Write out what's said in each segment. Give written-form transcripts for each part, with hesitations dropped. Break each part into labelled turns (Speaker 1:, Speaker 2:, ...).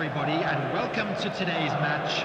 Speaker 1: everybody, and welcome to today's match.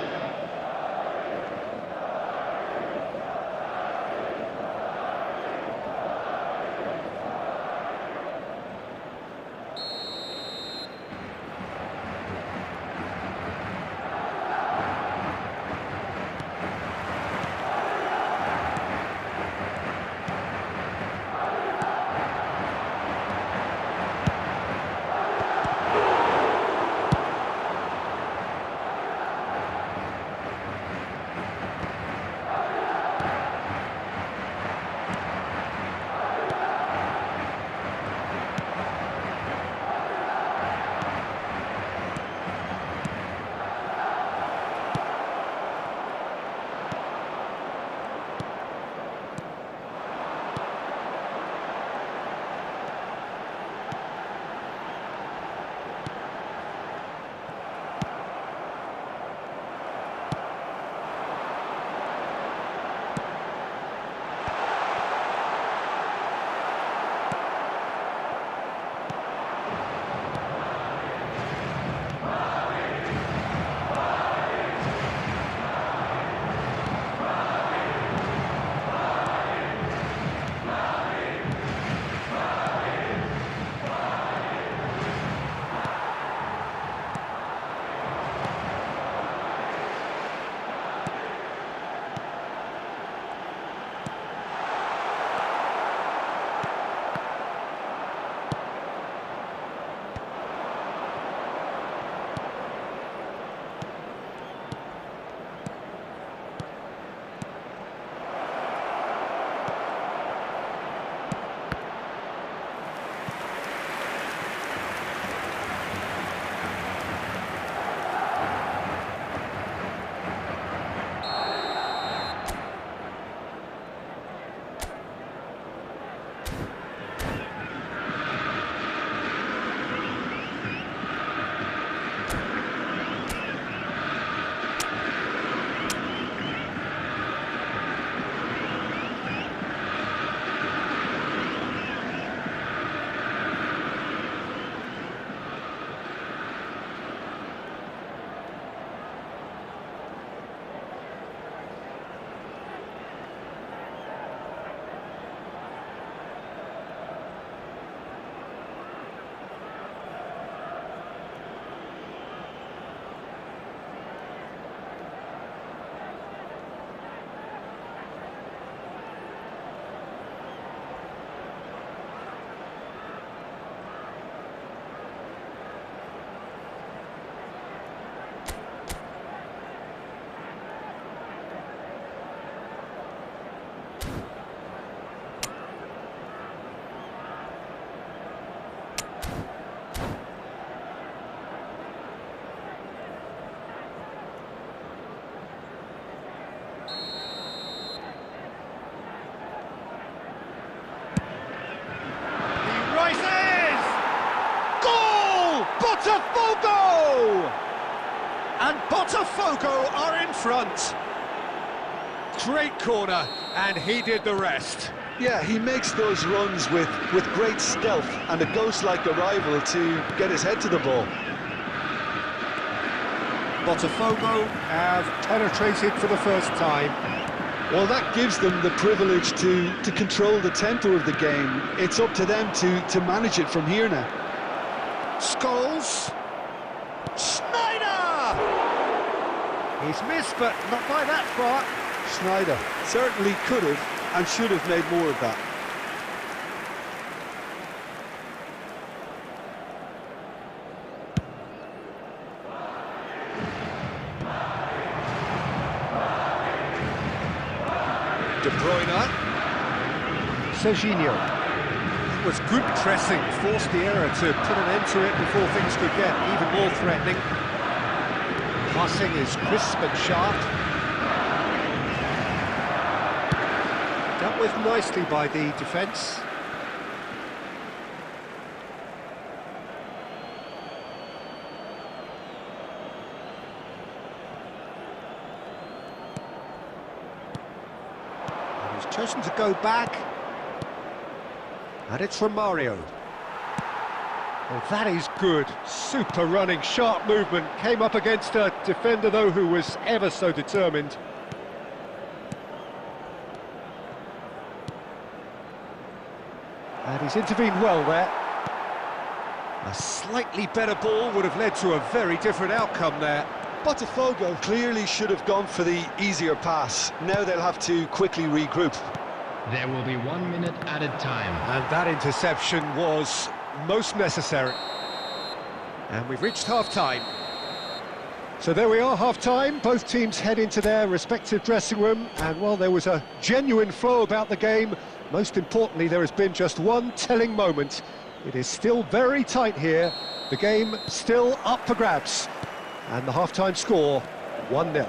Speaker 2: Botafogo! And Botafogo are in front. Great corner, and he did the rest.
Speaker 3: Yeah, he makes those runs with great stealth and a ghost-like arrival to get his head to the ball.
Speaker 2: Botafogo have penetrated for the first time.
Speaker 3: Well, that gives them the privilege to control the tempo of the game. It's up to them to manage it from here now.
Speaker 2: Scholes. Schneider! He's missed, but not by that far.
Speaker 3: Schneider certainly could have and should have made more of that.
Speaker 2: De Bruyne. Serginho. It was good pressing, forced the error to put an end to it before things could get even more threatening. Passing is crisp and sharp. Dealt with nicely by the defence. And he's chosen to go back. And it's from Mario. Well, that is good. Super running, sharp movement. Came up against a defender, though, who was ever so determined. And he's intervened well there. A slightly better ball would have led to a very different outcome there.
Speaker 3: Botafogo clearly should have gone for the easier pass. Now they'll have to quickly regroup.
Speaker 1: There will be 1 minute added time.
Speaker 2: And that interception was most necessary. And we've reached half-time. So there we are, half-time. Both teams head into their respective dressing room. And while there was a genuine flow about the game, most importantly, there has been just one telling moment. It is still very tight here. The game still up for grabs. And the half-time score, 1-0.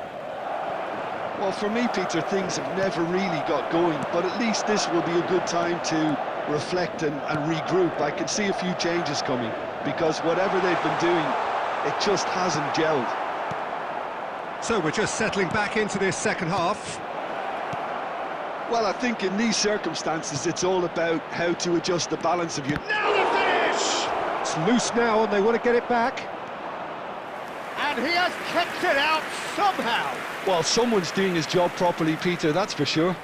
Speaker 3: Well, for me, Peter, things have never really got going, but at least this will be a good time to reflect and regroup. I can see a few changes coming, because whatever they've been doing, it just hasn't gelled.
Speaker 2: So we're just settling back into this second half.
Speaker 3: Well, I think in these circumstances, it's all about how to adjust the balance of your...
Speaker 2: Now the finish! It's loose now, and they want to get it back. And he has kept it out somehow.
Speaker 3: Well, someone's doing his job properly, Peter, that's for sure.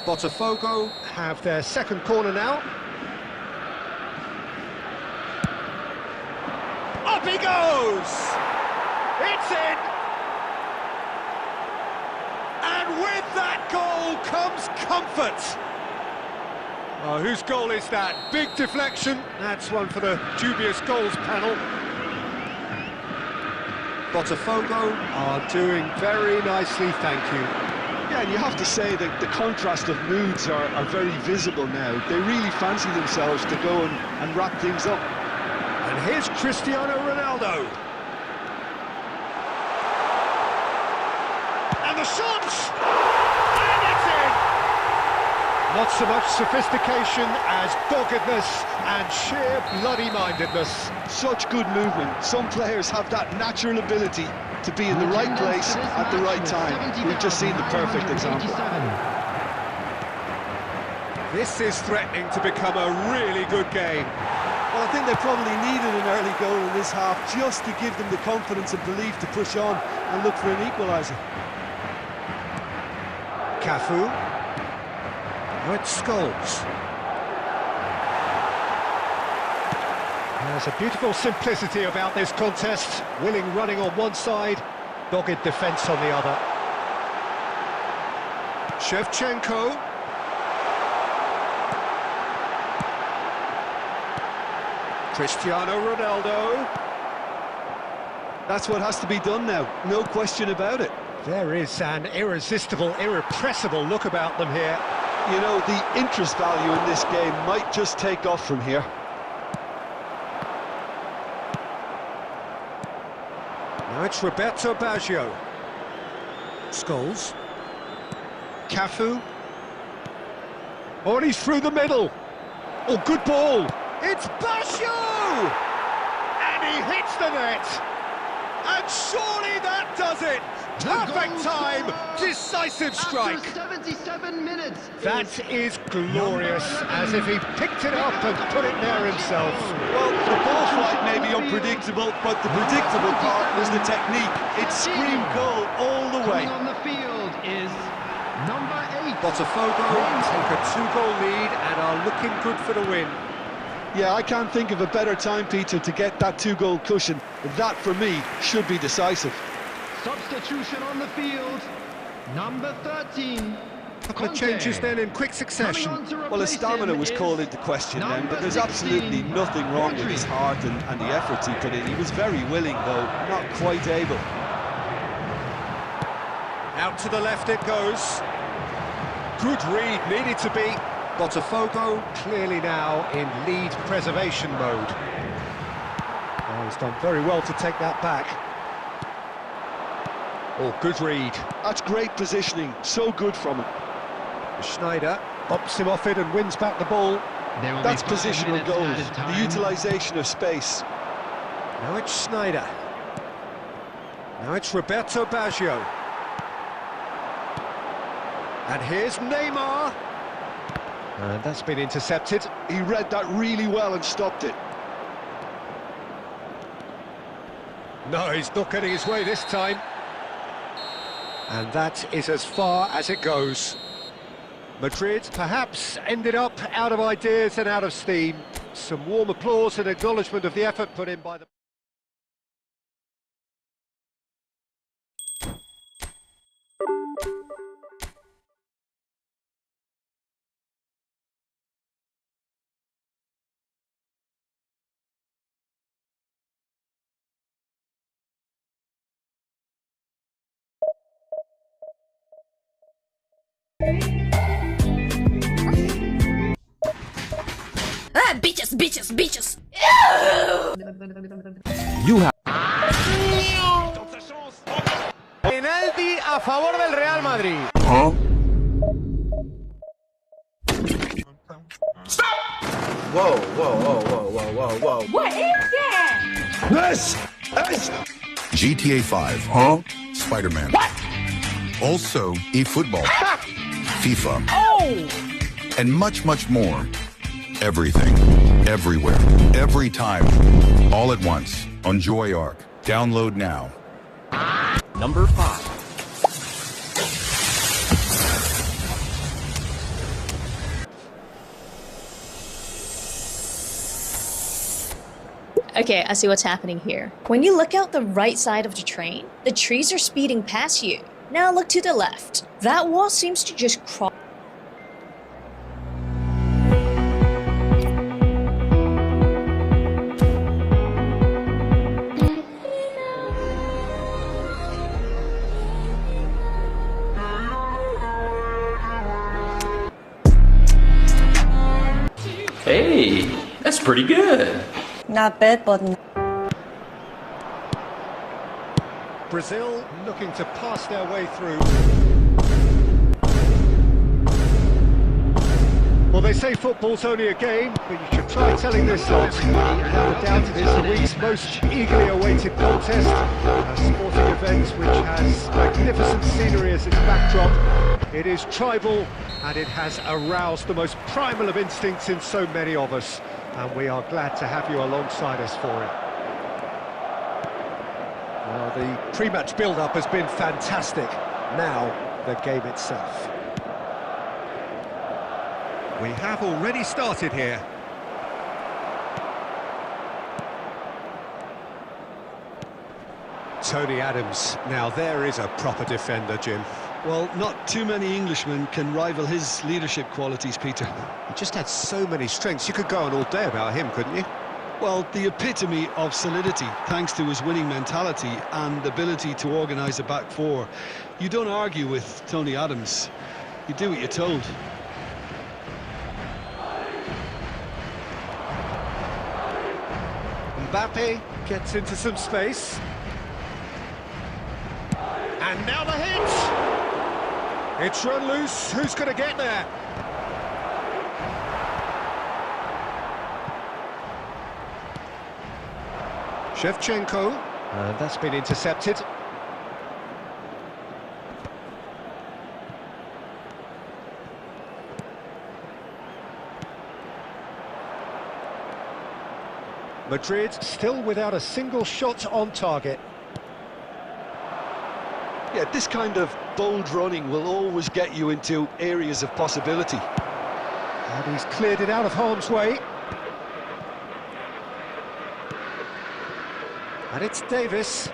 Speaker 2: Botafogo have their second corner now. Up he goes! It's in! And with that goal comes comfort. Oh, whose goal is that? Big deflection. That's one for the dubious goals panel. Botafogo are doing very nicely, thank you.
Speaker 3: Yeah, and you have to say that the contrast of moods are very visible now. They really fancy themselves to go and wrap things up.
Speaker 2: And here's Cristiano Ronaldo. And the shot! And it's in! Not so much sophistication as doggedness and sheer bloody-mindedness.
Speaker 3: Such good movement. Some players have that natural ability to be in the right place at the right time. We've just seen the perfect example.
Speaker 2: This is threatening to become a really good game.
Speaker 4: Well, I think they probably needed an early goal in this half just to give them the confidence and belief to push on and look for an equaliser.
Speaker 2: Cafu. Now it's Scholes. There's a beautiful simplicity about this contest. Willing running on one side, dogged defence on the other. Shevchenko. Cristiano Ronaldo.
Speaker 3: That's what has to be done now, no question about it.
Speaker 2: There is an irresistible, irrepressible look about them here.
Speaker 3: You know, the interest value in this game might just take off from here.
Speaker 2: Now it's Roberto Baggio. Scholes. Cafu. Oh, and he's through the middle. Oh, good ball. It's Baggio! And he hits the net. And surely that does it. Perfect time, decisive strike.
Speaker 1: After 77 minutes.
Speaker 2: That is glorious, as if he picked it up and put it there himself.
Speaker 3: Well, the ball flight may be unpredictable, but the predictable part was the technique. It screamed goal all the way.
Speaker 1: Coming on the field is number 8.
Speaker 2: Botafogo take a 2-goal lead and are looking good for the win.
Speaker 3: Yeah, I can't think of a better time, Peter, to get that 2-goal cushion. That, for me, should be decisive.
Speaker 1: Substitution on the field. Number 13.
Speaker 2: A couple of changes then in quick succession.
Speaker 3: Well, his stamina was called into question then, but there's absolutely nothing wrong with his heart and the efforts he put in. He was very willing, though, not quite able.
Speaker 2: Out to the left it goes. Good read, needed to be. Botafogo clearly now in lead preservation mode. Oh, he's done very well to take that back. Oh, good read.
Speaker 3: That's great positioning, so good from him.
Speaker 2: Schneider bumps him off it and wins back the ball.
Speaker 3: That's positional goals, the utilisation of space.
Speaker 2: Now it's Schneider. Now it's Roberto Baggio. And here's Neymar. And that's been intercepted.
Speaker 3: He read that really well and stopped it.
Speaker 2: No, he's not getting his way this time. And that is as far as it goes. Madrid perhaps ended up out of ideas and out of steam. Some warm applause and acknowledgement of the effort put in by the...
Speaker 5: Ah, bitches, bitches, bitches.
Speaker 2: Penalti a favor del Real Madrid.
Speaker 6: Whoa, whoa, whoa, whoa, whoa, whoa, whoa.
Speaker 5: What is that?
Speaker 6: This is
Speaker 7: GTA 5. Huh? Spider-Man. What? Also, eFootball. FIFA.
Speaker 5: Oh!
Speaker 7: And much, much more. Everything. Everywhere. Every time. All at once. On Joy Arc. Download now.
Speaker 8: Number 5.
Speaker 9: Okay, I see what's happening here. When you look out the right side of the train, the trees are speeding past you. Now look to the left. That wall seems to just cross.
Speaker 8: Hey, that's pretty good.
Speaker 10: Not bad, but
Speaker 2: Brazil looking to pass their way through. Well, they say football's only a game, but you should try telling this lot. Without a doubt, it is the week's most eagerly awaited contest. A sporting event which has magnificent scenery as its backdrop. It is tribal, and it has aroused the most primal of instincts in so many of us. And we are glad to have you alongside us for it. Well, the pre-match build-up has been fantastic. Now, the game itself. We have already started here. Tony Adams. Now, there is a proper defender, Jim.
Speaker 3: Well, not too many Englishmen can rival his leadership qualities, Peter.
Speaker 2: He just had so many strengths. You could go on all day about him, couldn't you?
Speaker 3: Well, the epitome of solidity, thanks to his winning mentality and ability to organise a back four. You don't argue with Tony Adams. You do what you're told.
Speaker 2: Mbappe gets into some space. And now the hit! It's run loose. Who's going to get there? Shevchenko. And that's been intercepted. Madrid still without a single shot on target.
Speaker 3: Yeah, this kind of bold running will always get you into areas of possibility.
Speaker 2: And he's cleared it out of harm's way. And it's Davis.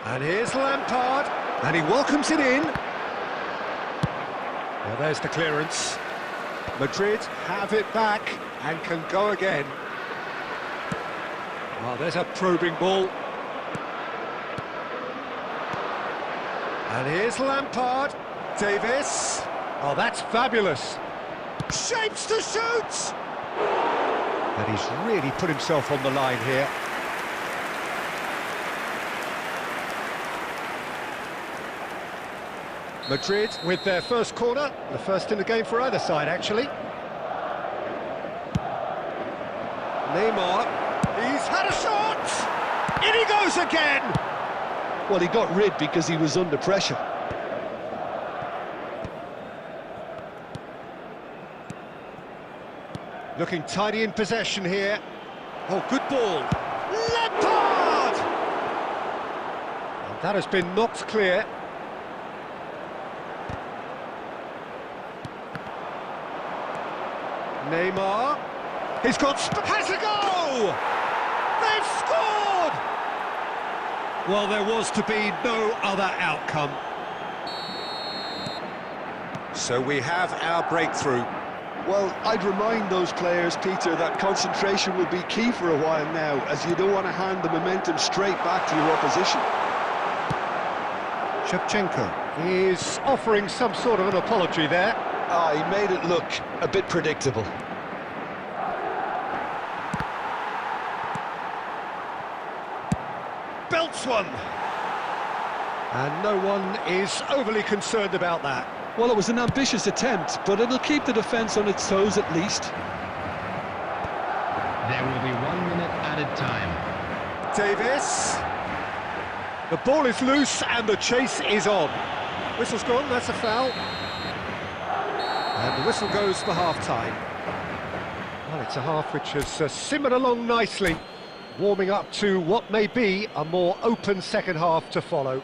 Speaker 2: And here's Lampard. And he welcomes it in. Well, there's the clearance. Madrid have it back and can go again. Well, there's a probing ball. And here's Lampard. Davis. Oh, that's fabulous. Shapes to shoot! And he's really put himself on the line here. Madrid with their first corner. The first in the game for either side, actually. Neymar. He's had a shot! In he goes again!
Speaker 3: Well, he got rid because he was under pressure.
Speaker 2: Looking tidy in possession here. Oh, good ball. Lampard! That has been knocked clear. Neymar. He's got... has a goal! They've scored! Well, there was to be no other outcome. So we have our breakthrough.
Speaker 3: Well, I'd remind those players, Peter, that concentration will be key for a while now, as you don't want to hand the momentum straight back to your opposition.
Speaker 2: Shevchenko is offering some sort of an apology there.
Speaker 3: Ah, he made it look a bit predictable.
Speaker 2: Belts one. And no one is overly concerned about that.
Speaker 4: Well, it was an ambitious attempt, but it'll keep the defence on its toes at least.
Speaker 1: There will be 1 minute added time.
Speaker 2: Davis. The ball is loose and the chase is on. Whistle's gone, that's a foul. And the whistle goes for half-time. Well, it's a half which has simmered along nicely, warming up to what may be a more open second half to follow.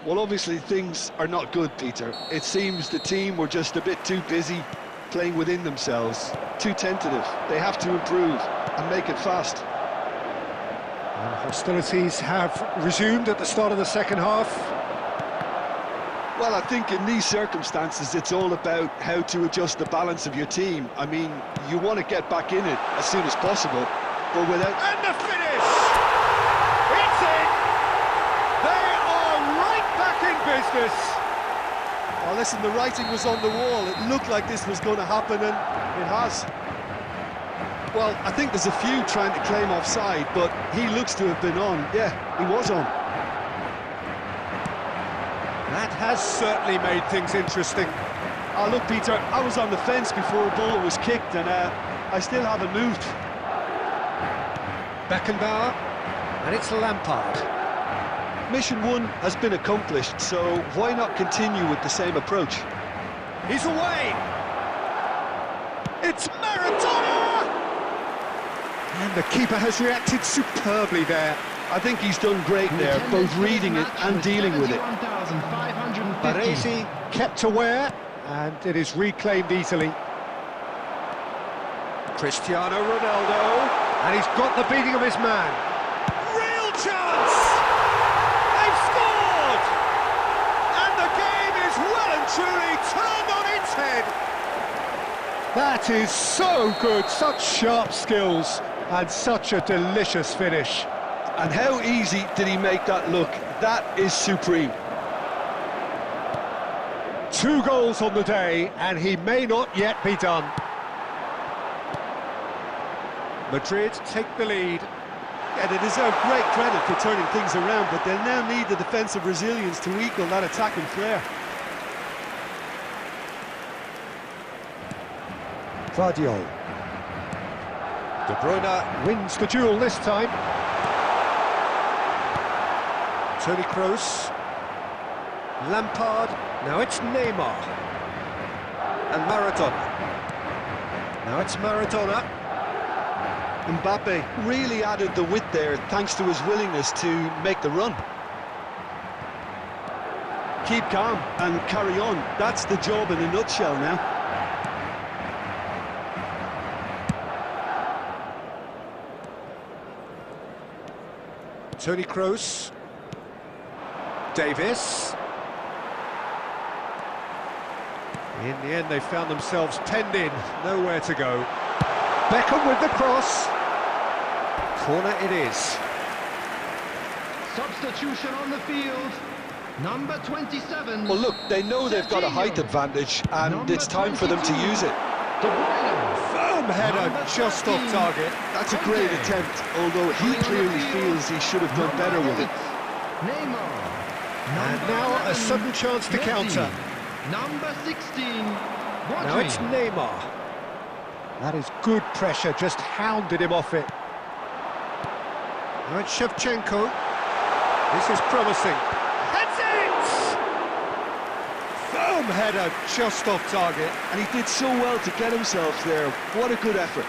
Speaker 3: Well, obviously things are not good, Peter. It seems the team were just a bit too busy playing within themselves, too tentative. They have to improve and make it fast.
Speaker 2: And hostilities have resumed at the start of the second half.
Speaker 3: Well, I think in these circumstances it's all about how to adjust the balance of your team. I mean, you want to get back in it as soon as possible, but without...
Speaker 2: And the finish! It's in! They are right back in business!
Speaker 4: Oh, listen, the writing was on the wall. It looked like this was going to happen, and it has.
Speaker 3: Well, I think there's a few trying to claim offside, but he looks to have been on. Yeah, he was on.
Speaker 2: That has certainly made things interesting.
Speaker 4: Oh, look, Peter, I was on the fence before a ball was kicked, and I still haven't moved.
Speaker 2: Beckenbauer, and it's Lampard.
Speaker 3: Mission 1 has been accomplished, so why not continue with the same approach?
Speaker 2: He's away! It's Maradona! And the keeper has reacted superbly there.
Speaker 3: I think he's done great there, both reading it and dealing with it.
Speaker 2: Baresi kept aware, and it is reclaimed easily. Cristiano Ronaldo, and he's got the beating of his man. Real chance! They've scored! And the game is well and truly turned on its head. That is so good, such sharp skills, and such a delicious finish.
Speaker 3: And how easy did he make that look? That is supreme.
Speaker 2: 2 goals on the day, and he may not yet be done. Madrid take the lead.
Speaker 4: Yeah, they deserve great credit for turning things around, but they'll now need the defensive resilience to equal that attacking flair.
Speaker 2: Guardiola. De Bruyne wins the duel this time. Toni Kroos. Lampard. Now it's Neymar. And Maradona. Now it's Maradona.
Speaker 3: Mbappe really added the width there thanks to his willingness to make the run. Keep calm and carry on. That's the job in a nutshell now.
Speaker 2: Toni Kroos. Davis. In the end, they found themselves penned in, nowhere to go. Beckham with the cross. Corner it is.
Speaker 1: Substitution on the field. Number 27.
Speaker 3: Well, look, they know they've got a height advantage, and it's time for them to use it.
Speaker 2: Firm header, just off target.
Speaker 3: That's a great attempt, although he clearly feels he should have done better with it.
Speaker 1: Neymar.
Speaker 2: And now a sudden chance to counter.
Speaker 1: Number 16.
Speaker 2: Now it's Neymar. That is good pressure, just hounded him off it. Now it's Shevchenko. This is promising. That's it! Firm header, just off target.
Speaker 3: And he did so well to get himself there. What a good effort.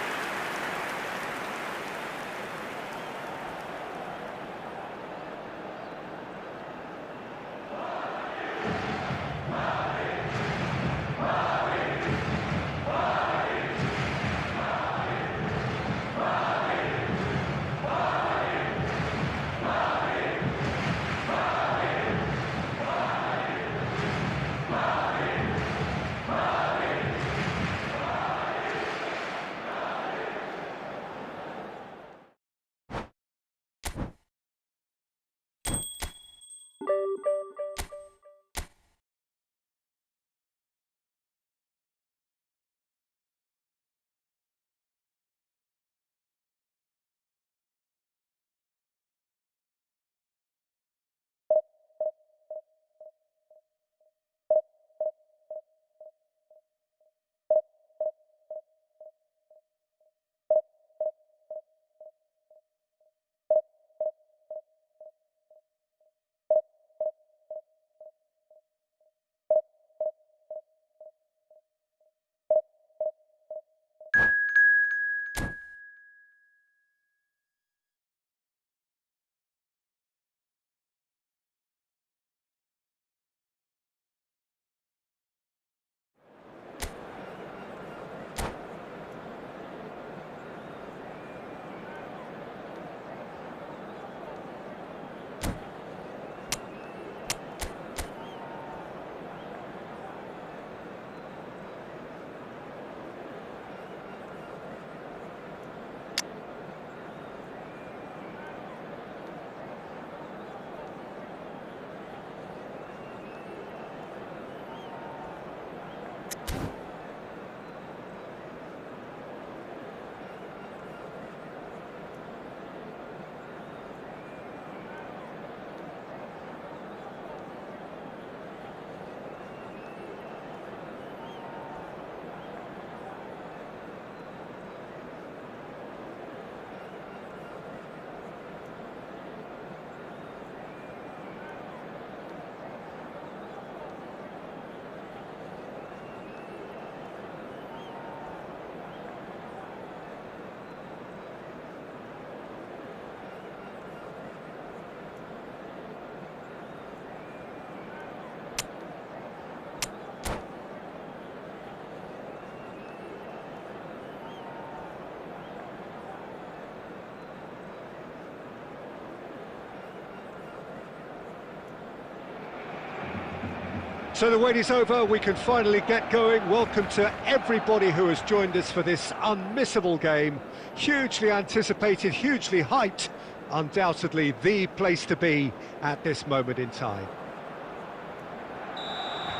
Speaker 2: So the wait is over, we can finally get going. Welcome to everybody who has joined us for this unmissable game. Hugely anticipated, hugely hyped. Undoubtedly the place to be at this moment in time.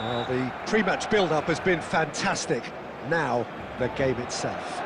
Speaker 2: Well, the pre-match build-up has been fantastic. Now, the game itself.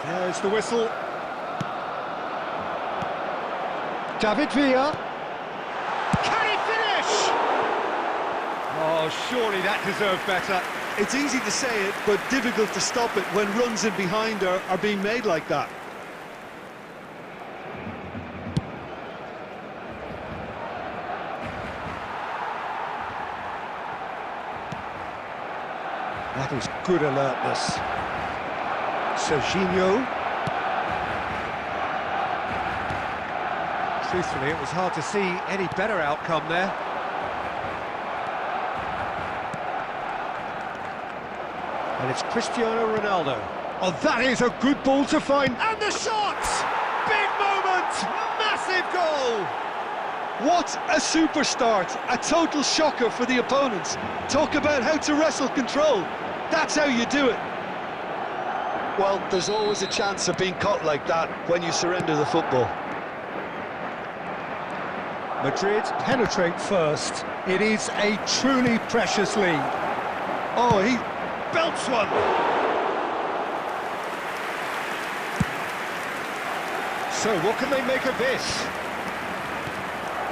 Speaker 2: There's the whistle. David Villa. Can he finish? Oh, surely that deserved better.
Speaker 4: It's easy to say it, but difficult to stop it when runs in behind are being made like that.
Speaker 2: That is good alertness. Serginho. Truthfully, it was hard to see any better outcome there. And it's Cristiano Ronaldo. Oh, that is a good ball to find. And the shot! Big moment! Massive goal!
Speaker 3: What a super start! A total shocker for the opponents. Talk about how to wrestle control. That's how you do it. Well, there's always a chance of being caught like that when you surrender the football.
Speaker 2: Madrid penetrate first. It is a truly precious lead.
Speaker 3: Oh, he belts one.
Speaker 2: So what can they make of this?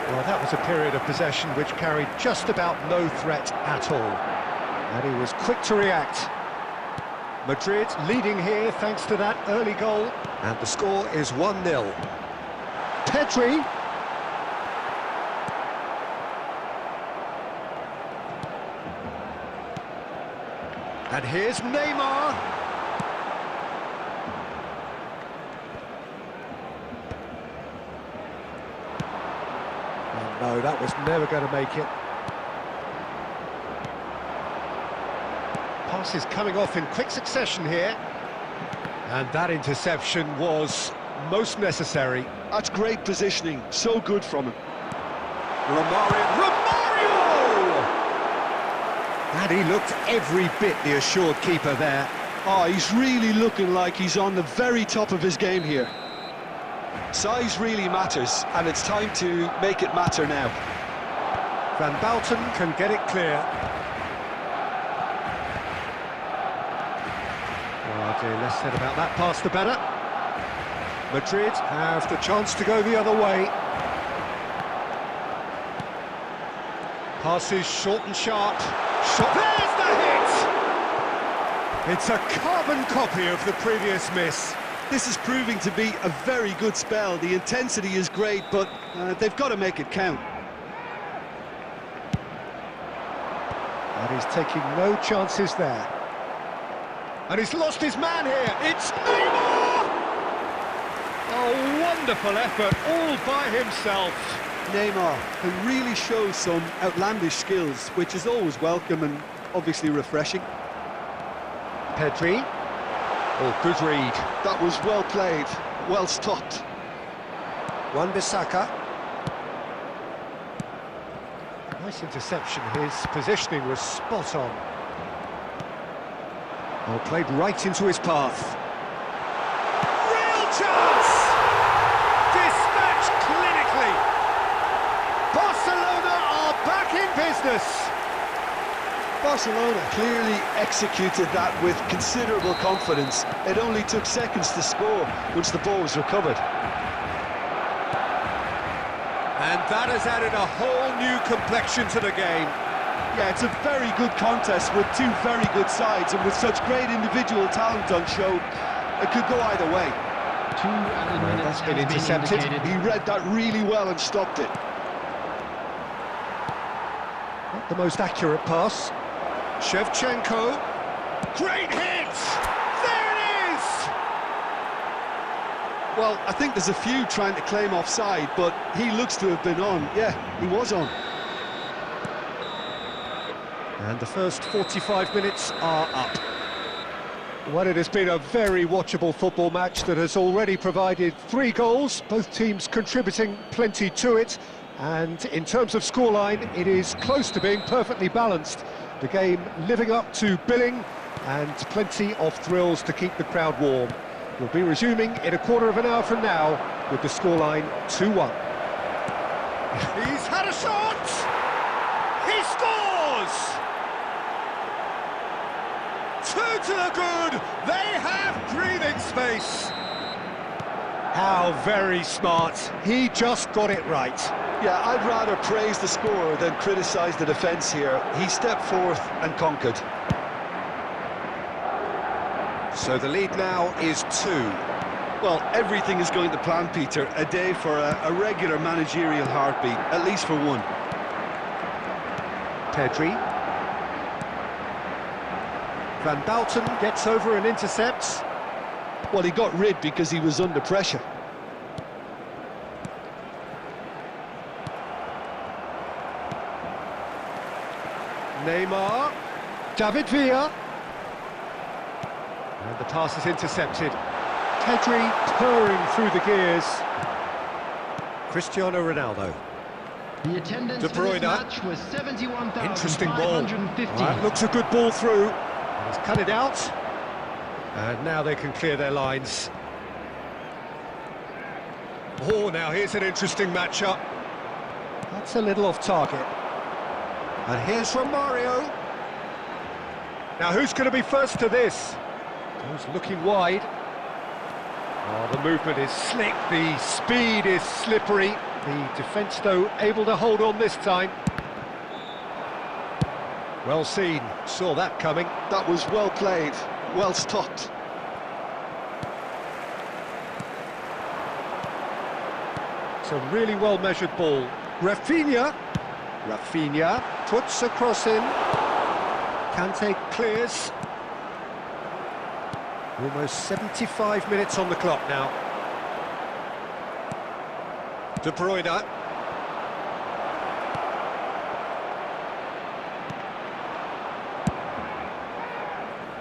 Speaker 2: Well, that was a period of possession which carried just about no threat at all. And he was quick to react. Madrid leading here thanks to that early goal. And the score is 1-0. Pedri. And here's Neymar. Oh no, that was never going to make it. Passes coming off in quick succession here. And that interception was most necessary.
Speaker 3: That's great positioning, so good from him.
Speaker 2: Romario! And he looked every bit the assured keeper there.
Speaker 3: Oh, he's really looking like he's on the very top of his game here. Size really matters, and it's time to make it matter now.
Speaker 2: Van Bouten can get it clear. Oh dear, less said about that pass the better. Madrid have the chance to go the other way. Passes short and sharp. Shot. There's the hit! It's a carbon copy of the previous miss.
Speaker 4: This is proving to be a very good spell. The intensity is great, but they've got to make it count.
Speaker 2: And he's taking no chances there. And he's lost his man here. It's Neymar! Oh, wonderful effort, all by himself.
Speaker 4: Neymar can really show some outlandish skills, which is always welcome and obviously refreshing.
Speaker 2: Pedri. Oh, good read.
Speaker 3: That was well played, well stopped.
Speaker 2: Wan-Bissaka. Nice interception, his positioning was spot on. Oh, played right into his path. Real chance! Dispatched clinically. Barcelona are back in business.
Speaker 4: Barcelona.
Speaker 3: Clearly executed that with considerable confidence. It only took seconds to score once the ball was recovered.
Speaker 2: And that has added a whole new complexion to the game.
Speaker 4: Yeah, it's a very good contest with two very good sides, and with such great individual talent on show, it could go either way.
Speaker 1: 2 added minutes
Speaker 2: that's been
Speaker 1: has
Speaker 2: intercepted.
Speaker 1: indicated.
Speaker 3: He read that really well and stopped it.
Speaker 2: Not the most accurate pass. Shevchenko. Great hit! There it is!
Speaker 3: Well, I think there's a few trying to claim offside, but he looks to have been on. Yeah, he was on.
Speaker 2: And the first 45 minutes are up. Well, it has been a very watchable football match that has already provided 3 goals, both teams contributing plenty to it. And in terms of scoreline, it is close to being perfectly balanced. The game living up to billing, and plenty of thrills to keep the crowd warm. We'll be resuming in a quarter of an hour from now with the scoreline 2-1. He's had a shot! He scores! 2 to the good! They have breathing space! How very smart. He just got it right.
Speaker 3: Yeah, I'd rather praise the scorer than criticise the defence here. He stepped forth and conquered.
Speaker 2: So the lead now is 2.
Speaker 3: Well, everything is going to plan, Peter. A day for a regular managerial heartbeat, at least for one.
Speaker 2: Pedri. Van Bouten gets over and intercepts.
Speaker 3: Well, he got rid because he was under pressure.
Speaker 2: Neymar. David Villa. And the pass is intercepted. Pedri purring through the gears. Cristiano Ronaldo.
Speaker 1: The attendance
Speaker 2: De
Speaker 1: for this
Speaker 2: Bruyne.
Speaker 1: match was 71,550.
Speaker 2: Interesting ball. That looks a good ball through. He's cut it out. And now they can clear their lines. Oh, now here's an interesting matchup. That's a little off target. And here's from Mario. Now who's going to be first to this? Who's looking wide? Oh, the movement is slick, the speed is slippery. The defence, though, able to hold on this time. Well seen, saw that coming.
Speaker 3: That was well played, well stopped.
Speaker 2: It's a really well-measured ball. Rafinha puts a cross in. Kante clears. Almost 75 minutes on the clock now. De Bruyne.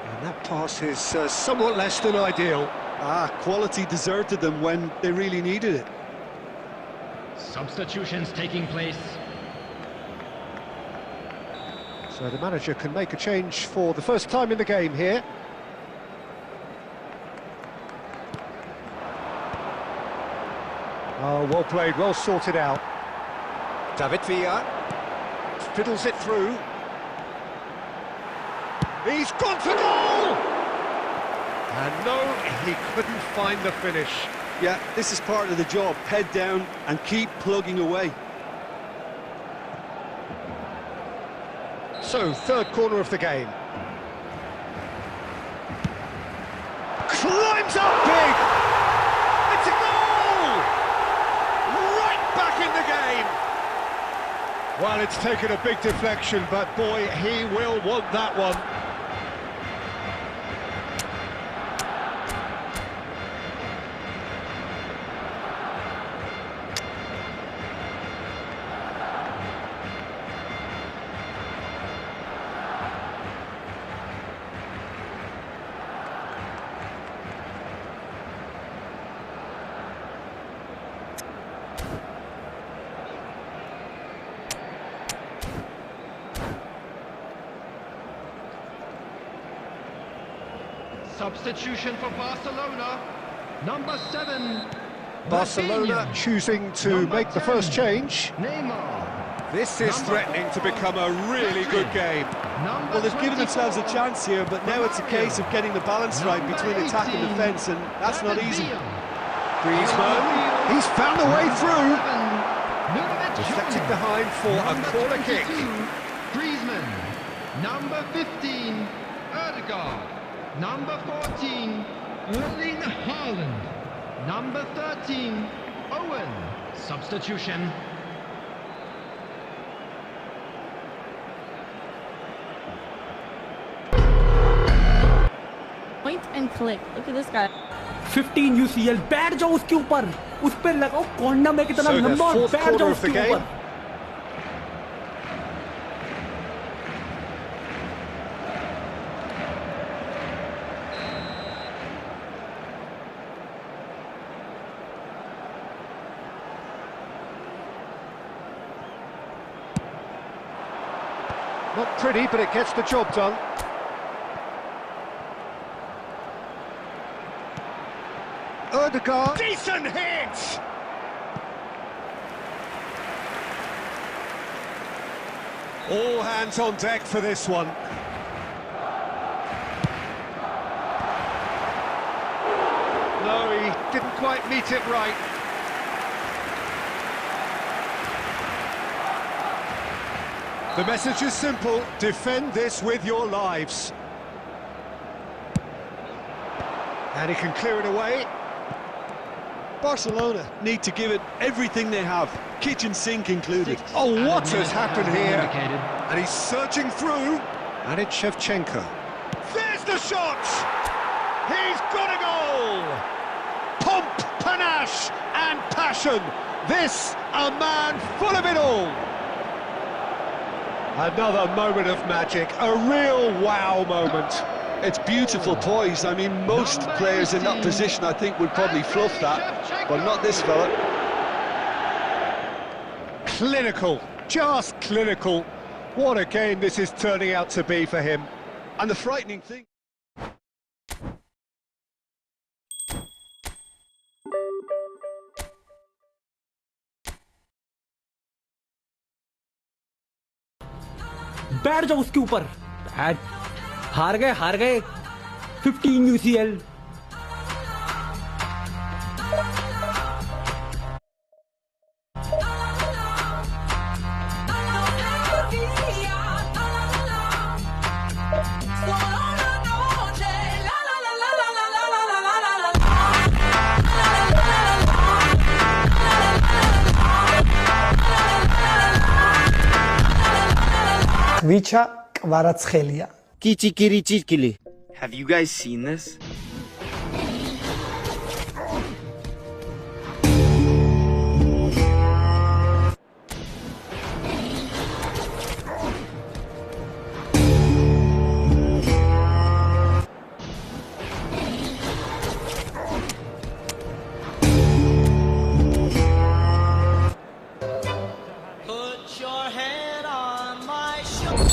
Speaker 2: And that pass is somewhat less than ideal.
Speaker 3: Quality deserted them when they really needed it.
Speaker 1: Substitutions taking place.
Speaker 2: So the manager can make a change for the first time in the game here. Oh, well played, well sorted out. David Villa fiddles it through. He's gone for goal! And no, he couldn't find the finish.
Speaker 3: Yeah, this is part of the job. Head down and keep plugging away.
Speaker 2: So, third corner of the game. Climbs up big! It's a goal! Right back in the game! Well, it's taken a big deflection, but boy, he will want that one.
Speaker 1: Substitution for Barcelona. Number 7.
Speaker 2: Barcelona
Speaker 1: Rafinha.
Speaker 2: choosing to
Speaker 1: Number
Speaker 2: make the
Speaker 1: 10,
Speaker 2: first change.
Speaker 1: Neymar.
Speaker 2: This is threatening to become a really good game.
Speaker 4: Well, they've given themselves a chance here, but now it's a case of getting the balance right between attack and defence, and that's not easy.
Speaker 2: Griezmann, he's found a way through. Deflected behind for a corner kick.
Speaker 1: Griezmann. Number 15, Ødegaard. Number 14, Erling Haaland. Number 13, Owen. Substitution.
Speaker 5: Point and click. Look at this guy.
Speaker 10: 15 UCL. बैठ जाओ उसके ऊपर. उस पे लगाओ कोंडा में कितना लंबा और बैठ जाओ उसके ऊपर.
Speaker 2: Not pretty, but it gets the job done. Ødegaard, decent hit! All hands on deck for this one. No, he didn't quite meet it right. The message is simple: defend this with your lives. And he can clear it away.
Speaker 4: Barcelona need to give it everything they have, kitchen sink included.
Speaker 2: Oh, what has happened here? And he's surging through. And it's Shevchenko. There's the shot! He's got a goal! Pomp, panache and passion. This, a man full of it all. Another moment of magic, a real wow moment.
Speaker 3: It's beautiful poise. I mean, most players in that position, I think, would probably fluff that, but not this fella.
Speaker 2: Clinical, just clinical. What a game this is turning out to be for him.
Speaker 3: And the frightening thing...
Speaker 10: बैठ जाओ उसके ऊपर. हार गए 15 UCL.
Speaker 11: Vicha Kvaratskhelia.
Speaker 12: Kichikiri. Have you guys seen this?
Speaker 10: Put your head on my shoulder.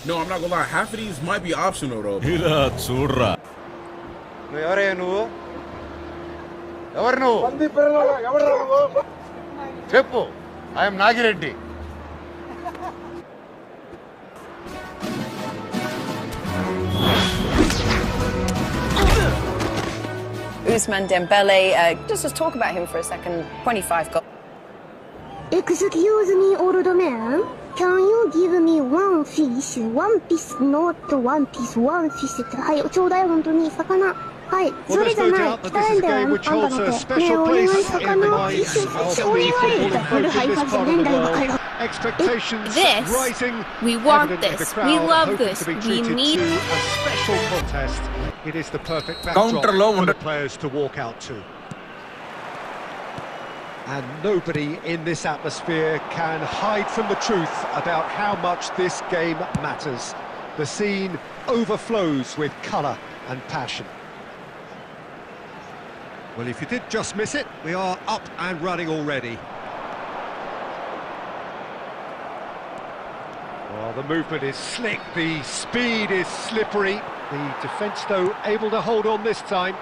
Speaker 13: No, I'm not gonna lie. Half of these might be optional though.
Speaker 14: Cheppu, I am Nagireddy.
Speaker 15: Ousmane Dembele, just talk about him for a second. 25 goals.
Speaker 16: Excuse me, old man. Can you give me one fish? One piece, not one piece, one fish. はい、ちょうだい、本当に魚。はい、それじゃない。汚いんだよ、あんたの手。ねえ、お願い、魚。お願い。古ハイパーじゃねえんだよ、バカ野郎。
Speaker 5: This, we want this, we love this, we need
Speaker 2: a special contest. It is the perfect backdrop for the players to walk out to. And nobody in this atmosphere can hide from the truth about how much this game matters. The scene overflows with colour and passion. Well, if you did just miss it, we are up and running already. Well, the movement is slick, the speed is slippery. The defence, though, able to hold on this time.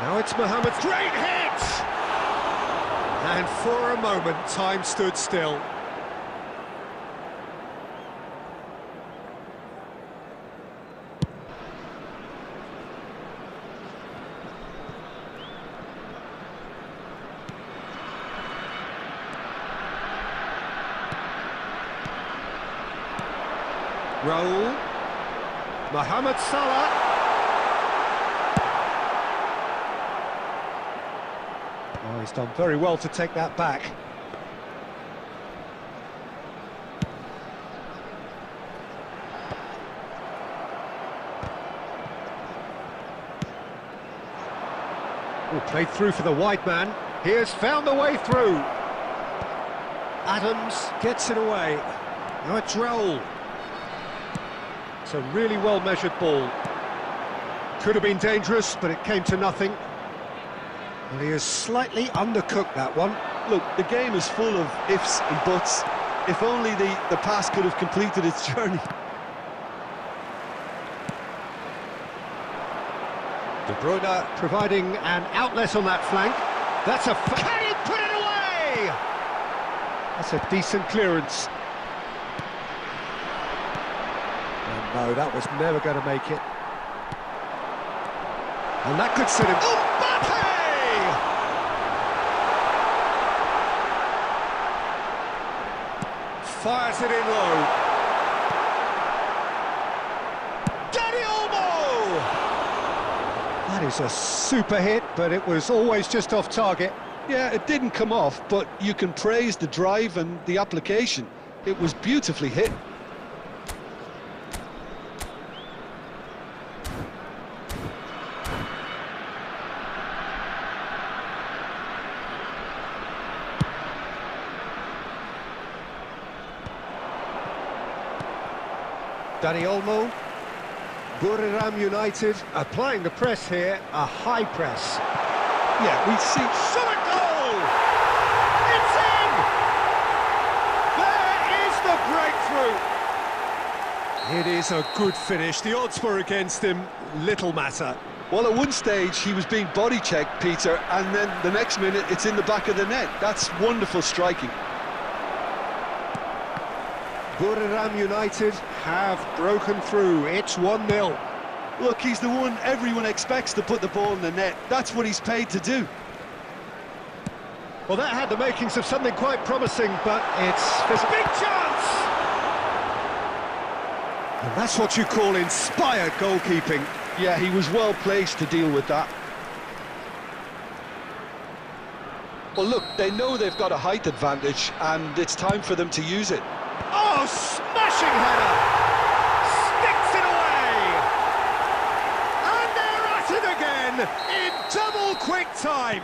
Speaker 2: Now it's Mohamed's great hit! And for a moment, time stood still. Raul, Mohamed Salah. Oh, he's done very well to take that back. Oh, played through for the wide man. He has found the way through. Adams gets it away. Now it's Raul. It's a really well-measured ball. Could have been dangerous, but it came to nothing. And he has slightly undercooked that one.
Speaker 4: Look, the game is full of ifs and buts. If only the pass could have completed its journey.
Speaker 2: De Bruyne providing an outlet on that flank. That's a... Can he put it away? That's a decent clearance. No, that was never going to make it. And that could sit him... Mbappe! Fires it in low. Dani Olmo! That is a super hit, but it was always just off target.
Speaker 4: Yeah, it didn't come off, but you can praise the drive and the application. It was beautifully hit.
Speaker 2: Dani Olmo, Buriram United applying the press here, a high press.
Speaker 4: Yeah, we see...
Speaker 2: Shot a goal! It's in! There is the breakthrough! It is a good finish. The odds were against him, little matter.
Speaker 4: Well, at one stage he was being body-checked, Peter, and then the next minute it's in the back of the net. That's wonderful striking.
Speaker 2: Buriram United have broken through. It's 1-0.
Speaker 4: Look, he's the one everyone expects to put the ball in the net. That's what he's paid to do.
Speaker 2: Well, that had the makings of something quite promising, but there's a big chance! And that's what you call inspired goalkeeping.
Speaker 4: Yeah, he was well placed to deal with that. Well, look, they know they've got a height advantage, and it's time for them to use it.
Speaker 2: Oh, smashing header! Sticks it away! And they're at it again in double quick time.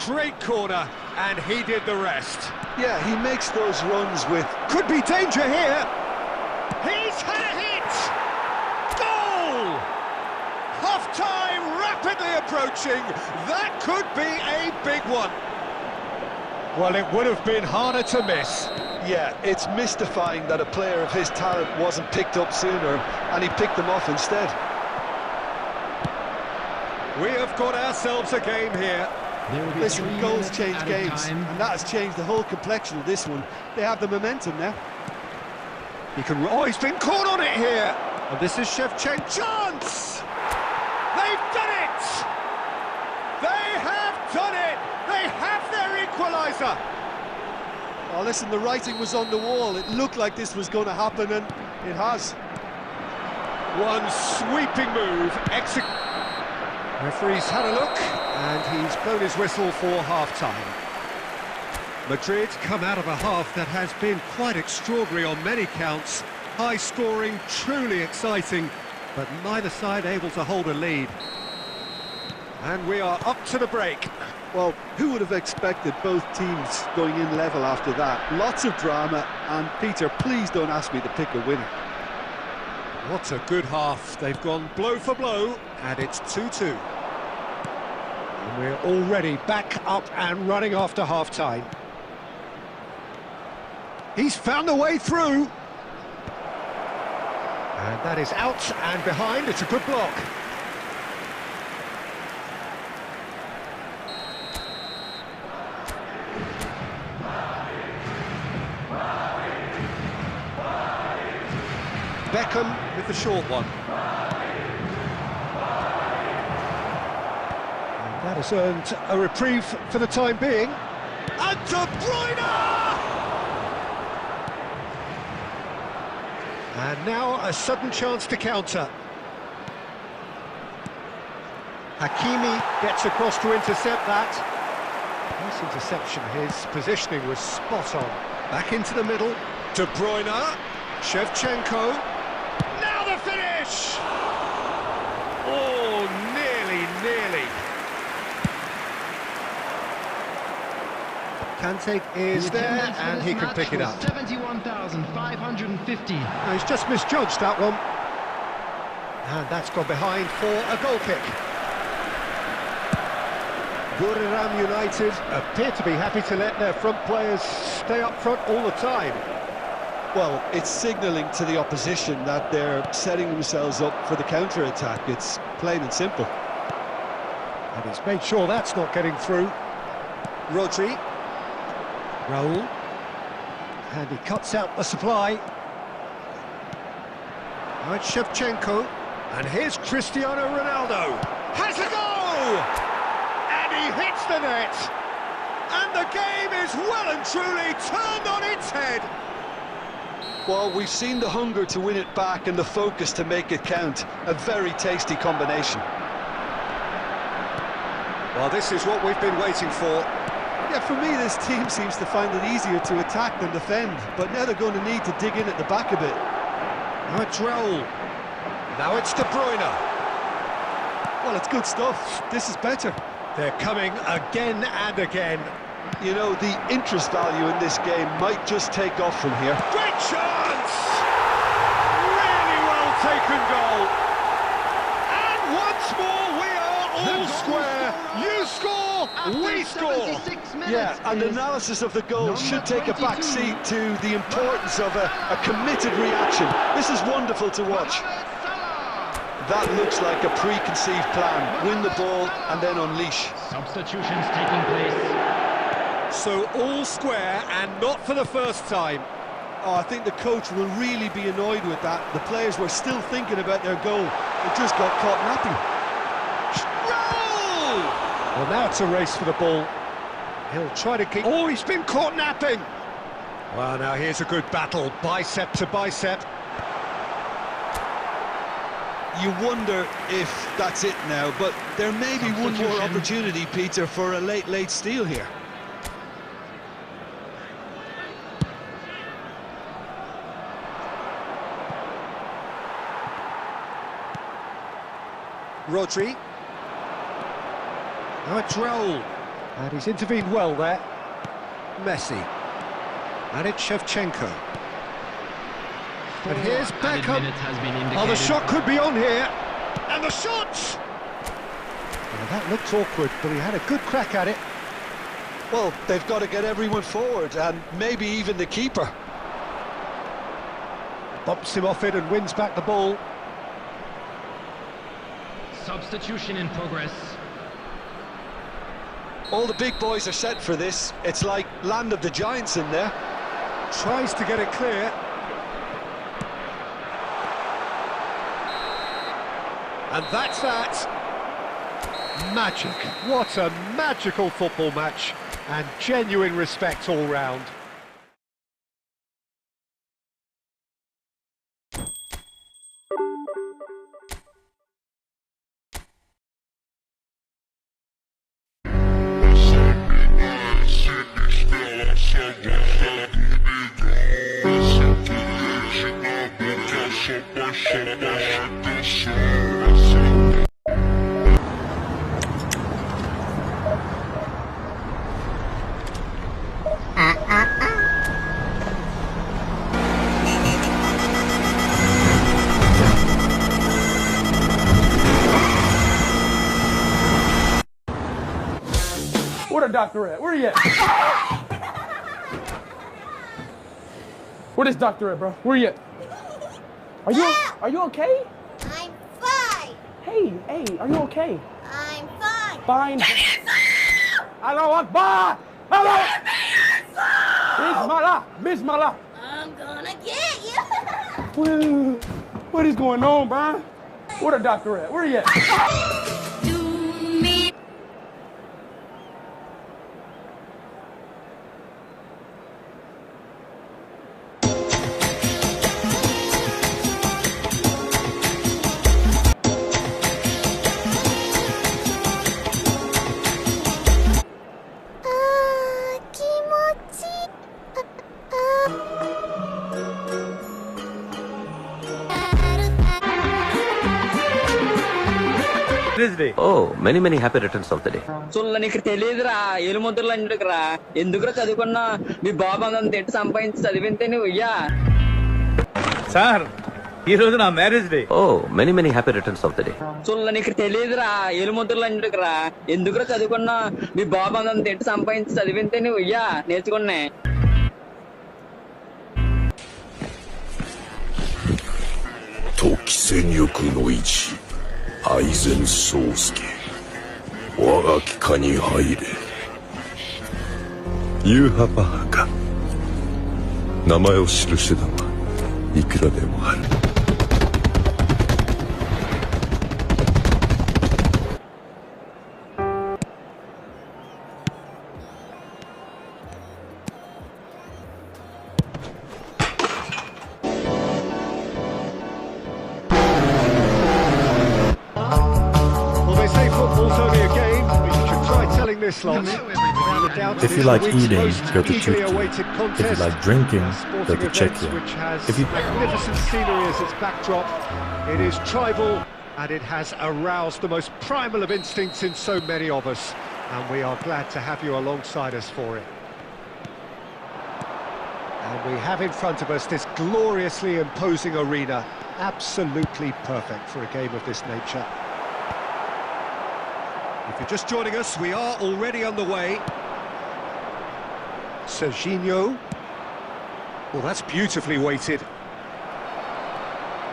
Speaker 2: Great corner, and he did the rest.
Speaker 4: Yeah, he makes those runs with...
Speaker 2: Could be danger here. He's had a hit! Goal! Half-time rapidly approaching. That could be a big one. Well, it would have been harder to miss.
Speaker 4: Yeah, it's mystifying that a player of his talent wasn't picked up sooner, and he picked them off instead.
Speaker 2: We have got ourselves a game here.
Speaker 4: Listen, goals change games, and that has changed the whole complexion of this one. They have the momentum now.
Speaker 2: Oh, he's been caught on it here. And this is Shevchenko. Chance! They've done it! They have done it! They have their equaliser!
Speaker 4: Oh, listen, the writing was on the wall. It looked like this was going to happen, and it has.
Speaker 2: One sweeping move. Referee's had a look, and he's blown his whistle for half-time. Madrid come out of a half that has been quite extraordinary on many counts. High-scoring, truly exciting, but neither side able to hold a lead. And we are up to the break.
Speaker 4: Well, who would have expected both teams going in level after that? Lots of drama, and Peter, please don't ask me to pick a winner.
Speaker 2: What a good half. They've gone blow for blow, and it's 2-2. And we're already back up and running after half-time. He's found a way through. And that is out and behind. It's a good block. Beckham with the short one. And that has earned a reprieve for the time being. And De Bruyne! And now a sudden chance to counter. Hakimi gets across to intercept that. Nice interception, his positioning was spot on. Back into the middle, De Bruyne, Shevchenko. Now the finish! Oh, nearly. Kante is there, and he can pick it up.
Speaker 1: 71,550.
Speaker 2: He's just misjudged that one. And that's gone behind for a goal kick. Buriram United appear to be happy to let their front players stay up front all the time.
Speaker 4: Well, it's signalling to the opposition that they're setting themselves up for the counter-attack. It's plain and simple.
Speaker 2: And he's made sure that's not getting through. Rodri. Raul. And he cuts out the supply. Now it's Shevchenko. And here's Cristiano Ronaldo. Has a goal! And he hits the net. And the game is well and truly turned on its head.
Speaker 4: Well, we've seen the hunger to win it back and the focus to make it count. A very tasty combination.
Speaker 2: Well, this is what we've been waiting for.
Speaker 4: Yeah, for me, this team seems to find it easier to attack than defend, but now they're going to need to dig in at the back a bit.
Speaker 2: Now it's Raul. Now it's De Bruyne.
Speaker 4: Well, it's good stuff. This is better.
Speaker 2: They're coming again and again.
Speaker 3: You know, the interest value in this game might just take off from here.
Speaker 2: Great chance! Really well taken goal. And once more we are all square. You score, we score.
Speaker 3: Yeah, and analysis of the goal should take a back seat to the importance of a committed reaction. This is wonderful to watch. That looks like a preconceived plan. Win the ball and then unleash.
Speaker 1: Substitutions taking place.
Speaker 2: So all square, and not for the first time.
Speaker 4: Oh, I think the coach will really be annoyed with that. The players were still thinking about their goal. They just got caught napping.
Speaker 2: Roll! Well, now it's a race for the ball. He'll try to keep... Oh, he's been caught napping! Well, now here's a good battle, bicep to bicep.
Speaker 4: You wonder if that's it now, but there may be one more opportunity, Peter, for a late steal here.
Speaker 2: Rodri. Now it's Raul. And he's intervened well there. Messi. And it's Shevchenko. And here's Beckham. Oh, the shot could be on here. And the shot! Well, that looked awkward, but he had a good crack at it.
Speaker 3: Well, they've got to get everyone forward, and maybe even the keeper.
Speaker 2: Bumps him off it and wins back the ball.
Speaker 1: Substitution in progress.
Speaker 3: All the big boys are set for this. It's like Land of the Giants in there.
Speaker 2: Tries to get it clear. And that's that. Magic. What a magical football match. And genuine respect all round.
Speaker 10: Where the doctor at? Where he at? Where this doctor at, bro? Where he at? Are you okay?
Speaker 16: I'm fine.
Speaker 10: Hey, are you okay?
Speaker 16: I'm fine.
Speaker 10: Fine. Allahu Akbar! Allah! Bismillah!
Speaker 16: I'm gonna get you.
Speaker 10: What is going on, bro? Where the doctor at? Where he at?
Speaker 8: Oh, many happy returns of the day.
Speaker 14: Sulla నీకు తెలియదురా ఏలుముద్రలు అంటుకురా ఎందుకురా చదువుకున్నా మీ బాబు అంత తింటే సంపాదించి చదివింతే నువ్వు ఇయ్యా
Speaker 12: sir ఈ రోజు నా marriage day.
Speaker 8: Oh, many happy returns of the day.
Speaker 14: Sulla నీకు తెలియదురా ఏలుముద్రలు అంటుకురా ఎందుకురా చదువుకున్నా మీ బాబు అంత తింటే సంపాదించి చదివింతే నువ్వు ఇయ్యా నేర్చుకున్నా
Speaker 17: 時戦力の一愛禅宗介我が機下に入れユーハパハか名前を記してだがいくらでもある
Speaker 18: If you like eating, go to Turkey. If you like drinking, go to Czechia. If you
Speaker 2: magnificent scenery as its backdrop, it is tribal and it has aroused the most primal of instincts in so many of us, and we are glad to have you alongside us for it. And we have in front of us this gloriously imposing arena, absolutely perfect for a game of this nature. If you're just joining us, we are already on the way. Serginho. Well, that's beautifully weighted.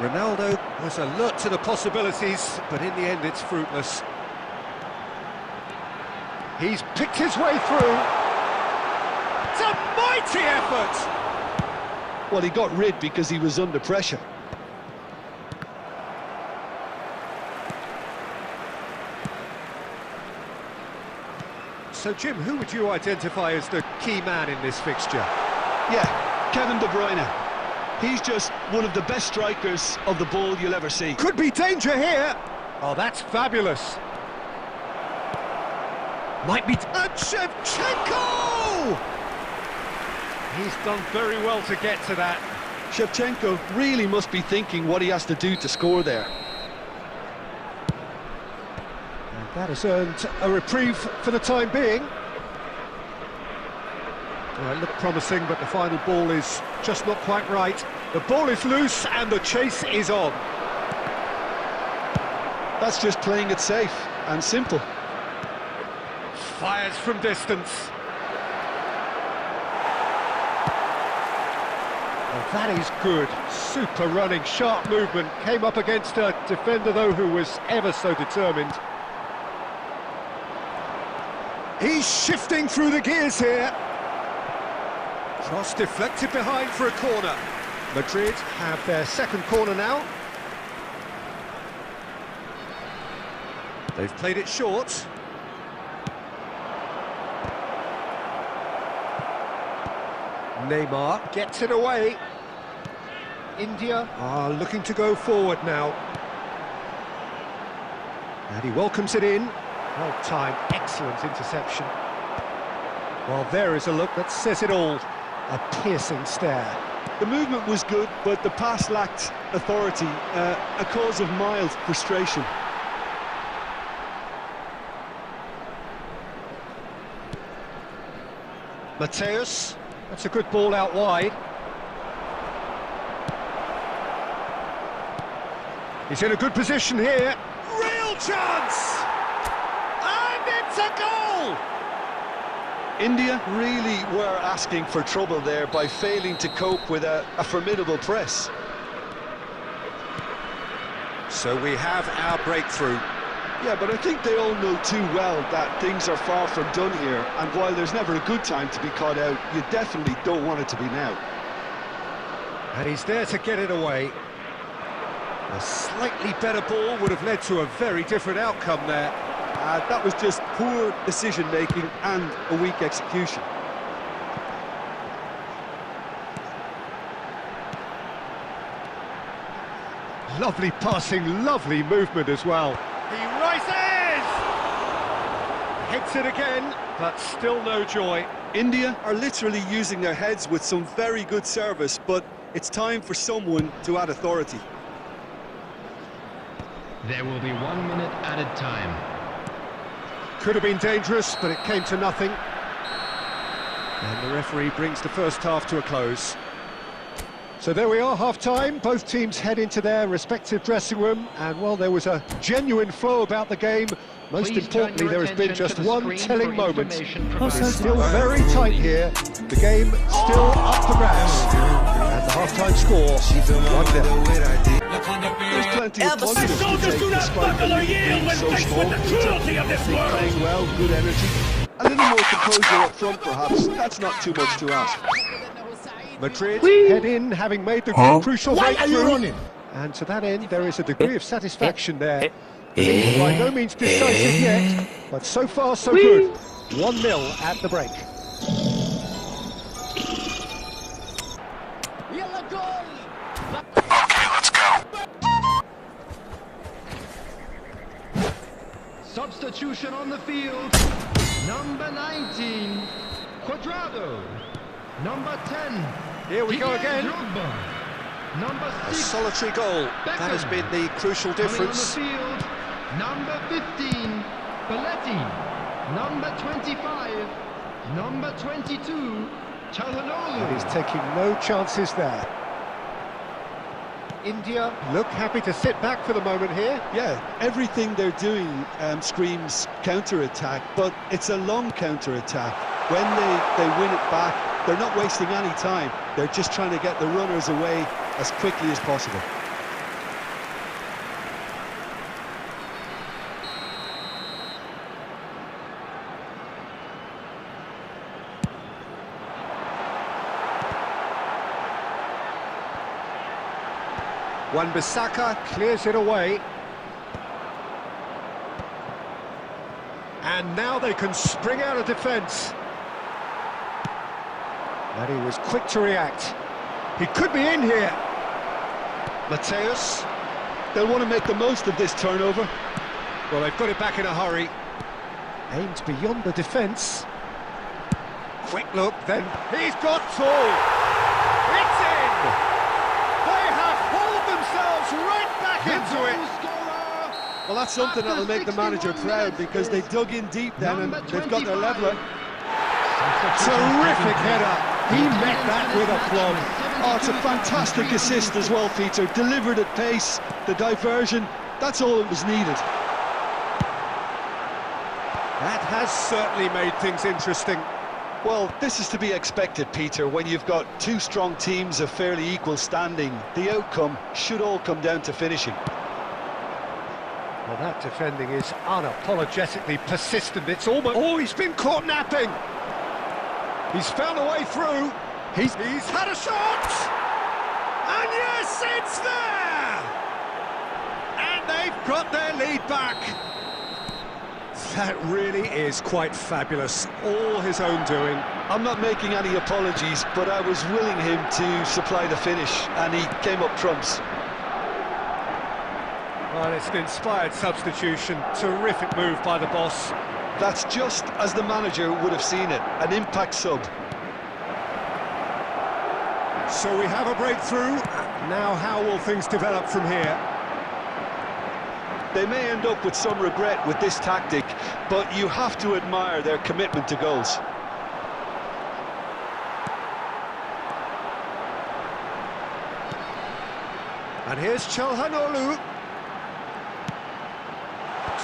Speaker 2: Ronaldo was alert to the possibilities, but in the end it's fruitless. He's picked his way through. It's a mighty effort!
Speaker 3: Well, he got rid because he was under pressure.
Speaker 2: So, Jim, who would you identify as the key man in this fixture?
Speaker 3: Yeah, Kevin De Bruyne. He's just one of the best strikers of the ball you'll ever see.
Speaker 2: Could be danger here. Oh, that's fabulous. Might be... Shevchenko! He's done very well to get to that.
Speaker 3: Shevchenko really must be thinking what he has to do to score there.
Speaker 2: That has earned a reprieve for the time being. Well, it looked promising, but the final ball is just not quite right. The ball is loose and the chase is on.
Speaker 3: That's just playing it safe and simple.
Speaker 2: Fires from distance. Oh, that is good. Super running, sharp movement. Came up against a defender, though, who was ever so determined. He's shifting through the gears here. Cross deflected behind for a corner. Madrid have their second corner now. They've played it short. Neymar gets it away. India are looking to go forward now. And he welcomes it in. Well timed, excellent interception. Well, there is a look that says it all. A piercing stare.
Speaker 4: The movement was good, but the pass lacked authority, a cause of mild frustration.
Speaker 2: Mateus, that's a good ball out wide. He's in a good position here. Real chance! And it's a goal!
Speaker 3: India really were asking for trouble there by failing to cope with a formidable press.
Speaker 2: So we have our breakthrough.
Speaker 3: Yeah, but I think they all know too well that things are far from done here, and while there's never a good time to be caught out, you definitely don't want it to be now.
Speaker 2: And he's there to get it away. A slightly better ball would have led to a very different outcome there.
Speaker 4: That was just poor decision-making and a weak execution.
Speaker 2: Lovely passing, lovely movement as well. He rises! Hits it again, but still no joy.
Speaker 4: India are literally using their heads with some very good service, but it's time for someone to add authority.
Speaker 1: There will be 1 minute added time.
Speaker 2: Could have been dangerous, but it came to nothing. And the referee brings the first half to a close. So there we are, half-time. Both teams head into their respective dressing room, and while there was a genuine flow about the game, most importantly, there has been just one telling moment. It's still very tight here. The game still up for grabs. And the half-time score, 1-0.
Speaker 3: There's plenty of positives to take despite the lead being so small. Playing well, good energy. A little more composure up front, perhaps. That's not too much to ask.
Speaker 2: Madrid head in, having made the crucial breakthrough. And to that end, there is a degree of satisfaction there. By no means decisive yet, but so far so good. 1-0 at the break.
Speaker 1: Substitution on the field. Number 19, Cuadrado. Number 10.
Speaker 2: Here we go again.
Speaker 1: Number 6.
Speaker 2: A solitary goal. That has been the crucial difference.
Speaker 1: On the field. Number 15, Belletti. Number 25. Number 22, Calhanoglu.
Speaker 2: He's taking no chances there. India look happy to sit back for the moment here.
Speaker 4: Yeah, everything they're doing screams counter-attack, but it's a long counter-attack. When they win it back, they're not wasting any time. They're just trying to get the runners away as quickly as possible.
Speaker 2: Wan-Bissaka clears it away. And now they can spring out of defence. And he was quick to react. He could be in here. Mateus.
Speaker 3: They'll want to make the most of this turnover.
Speaker 2: Well, they've got it back in a hurry. Aimed beyond the defence. Quick look, then he's got all. It's in! They have hauled themselves right back into it.
Speaker 4: Well, that's something that'll make the manager proud, because they dug in deep then and they've got their leveller.
Speaker 2: Terrific header. He met that with aplomb.
Speaker 3: Oh, it's a fantastic assist as well, Peter. Delivered at pace, the diversion, that's all that was needed.
Speaker 2: That has certainly made things interesting.
Speaker 3: Well, this is to be expected, Peter, when you've got two strong teams of fairly equal standing. The outcome should all come down to finishing.
Speaker 2: Well, that defending is unapologetically persistent. It's almost... Oh, he's been caught napping! He's found a way through. He's had a shot! And yes, it's there! And they've got their lead back. That really is quite fabulous. All his own doing.
Speaker 3: I'm not making any apologies, but I was willing him to supply the finish, and he came up trumps.
Speaker 2: Well, it's an inspired substitution. Terrific move by the boss.
Speaker 3: That's just as the manager would have seen it, an impact sub.
Speaker 2: So we have a breakthrough. Now how will things develop from here?
Speaker 3: They may end up with some regret with this tactic, but you have to admire their commitment to goals.
Speaker 2: And here's Calhanoglu.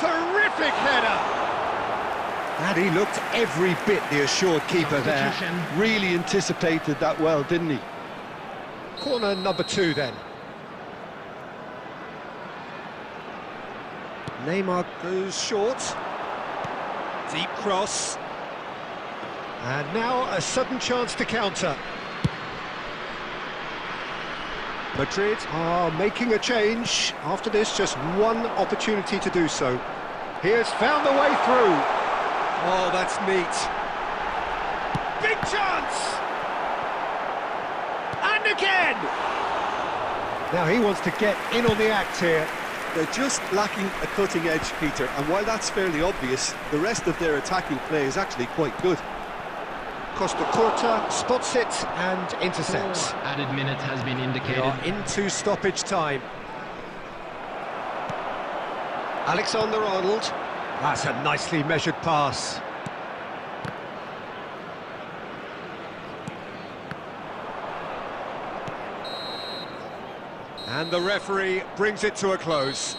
Speaker 2: Terrific header! And he looked every bit the assured keeper there.
Speaker 3: Really anticipated that well, didn't he?
Speaker 2: Corner number 2 then. Neymar goes short. Deep cross. And now a sudden chance to counter. Madrid are making a change. After this, just one opportunity to do so. He has found the way through. Oh, that's neat. Big chance! And again! Now he wants to get in on the act here.
Speaker 4: They're just lacking a cutting edge, Peter, and while that's fairly obvious, the rest of their attacking play is actually quite good.
Speaker 2: Costa Curta spots it and intercepts.
Speaker 1: Added minute has been indicated.
Speaker 2: We are into stoppage time. Alexander-Arnold. That's a nicely measured pass. And the referee brings it to a close.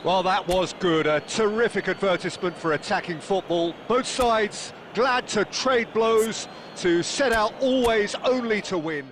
Speaker 2: Well, that was good. A terrific advertisement for attacking football. Both sides glad to trade blows, to set out always only to win.